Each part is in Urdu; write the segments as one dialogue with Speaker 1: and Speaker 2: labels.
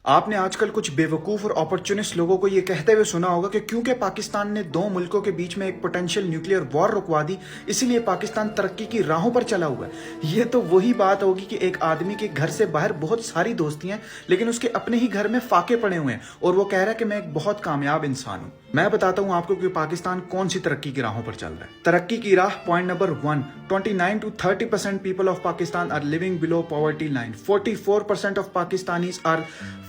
Speaker 1: آپ نے آج کل کچھ بیوقوف اور اپرچونسٹ لوگوں کو یہ کہتے ہوئے سنا ہوگا کہ کیونکہ پاکستان نے دو ملکوں کے بیچ میں ایک پوٹینشیل نیوکلیئر وار رکوا دی، اسی لیے پاکستان ترقی کی راہوں پر چلا ہوا ہے۔ یہ تو وہی بات ہوگی کہ ایک آدمی کے گھر سے باہر بہت ساری دوستی ہیں، لیکن اس کے اپنے ہی گھر میں فاقے پڑے ہوئے ہیں اور وہ کہہ رہا ہے کہ میں ایک بہت کامیاب انسان ہوں۔ میں بتاتا ہوں آپ کو کہ پاکستان کون سی ترقی کی راہوں پر چل رہا ہے۔ ترقی کی راہ point number 1، 29 to 30% people of Pakistan are living below poverty line. 44% of Pakistanis are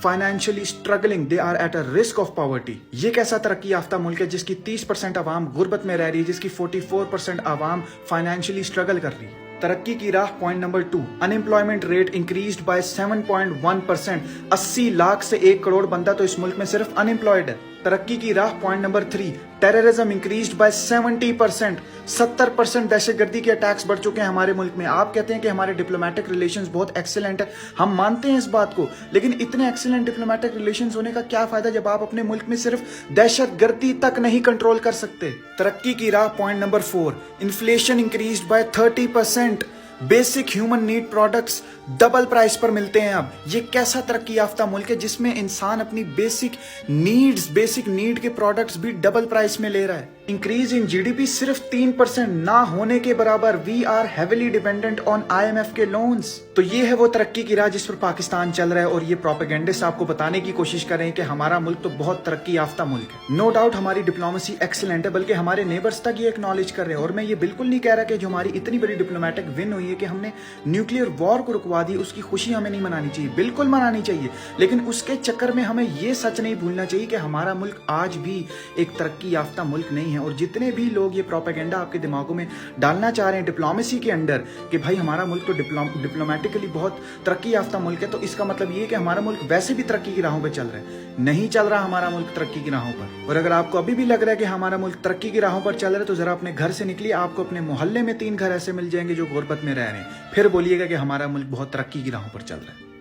Speaker 1: financially struggling. They are at a risk of poverty. یہ کیسا ترقی یافتہ ملک ہے جس کی 30% عوام غربت میں رہ رہی ہے، جس کی 44% عوام فائنینشلی اسٹرگل کر رہی ہے۔ ترقی کی راہ point number 2، unemployment rate increased by 7.1%۔ 80 lakh سے 1 کروڑ بندہ تو اس ملک میں صرف انمپلائڈ ہے۔ ترقی کی راہ point number 3، terrorism increased by 70%۔ 70% دہشت گردی کے اٹیکس بڑھ چکے ہیں ہمارے ملک میں۔ آپ کہتے ہیں کہ ہمارے ڈپلومیٹک ریلیشنز بہت ایکسیلنٹ ہے، ہم مانتے ہیں اس بات کو، لیکن اتنے ایکسیلنٹ ڈپلومیٹک ریلیشنز ہونے کا کیا فائدہ جب آپ اپنے ملک میں صرف دہشت گردی تک نہیں کنٹرول کر سکتے۔ ترقی کی راہ point number 4، inflation increased by 30%۔ Basic human need products double price پر ملتے ہیں اب۔ یہ کیسا ترقی یافتہ ملک ہے جس میں انسان اپنی بیسک نیڈ کے پروڈکٹس بھی ڈبل پرائس میں لے رہا ہے۔ Increase in G D P صرف 3% نہ ہونے کے برابر۔ We are heavily dependent on IMF کے لونز۔ تو یہ ہے وہ ترقی کی راہ جس پر پاکستان چل رہا ہے، اور یہ پروپیگنڈسٹ آپ کو بتانے کی کوشش کر رہے ہیں کہ ہمارا ملک تو بہت ترقی یافتہ ملک ہے۔ نو ڈاؤٹ ہماری ڈپلومیسی ایکسیلنٹ ہے، بلکہ ہمارے نیبرز تک یہ ایکنالج کر رہے ہیں، اور میں یہ بالکل نہیں کہہ رہا کہ جو ہماری اتنی بڑی ڈپلومیٹک ون ہوئی ہے کہ ہم نے نیوکلیئر وار کو رکوا دی، اس کی خوشی ہمیں نہیں منانی چاہیے، بالکل منانی چاہیے، لیکن اس کے چکر میں ہمیں یہ سچ نہیں بھولنا چاہیے کہ ہمارا ملک آج بھی ایک ترقی یافتہ ملک نہیں ہے۔ اور جتنے بھی لوگ یہ پروپیگنڈا آپ کے دماغوں میں ڈالنا چاہ رہے ہیں ڈپلومیسی کے انڈر کہ بھائی ہمارا ملک تو ڈپلومیٹکلی بہت ترقی یافتہ ملک ہے، تو اس کا مطلب یہ ہے کہ ہمارا ملک ویسے بھی ترقی کی راہوں پہ چل رہا ہے۔ نہیں چل رہا ہمارا ملک ترقی کی راہوں پر۔ اور اگر آپ کو ابھی بھی لگ رہا ہے کہ ہمارا ملک ترقی کی راہوں پر چل رہا ہے تو ذرا اپنے گھر سے نکلیے، آپ کو اپنے محلے میں 3 گھر ایسے مل جائیں گے جو غربت میں رہ رہے ہیں، پھر بولیے گا کہ ہمارا ملک بہت ترقی کی راہوں پر چل رہا ہے۔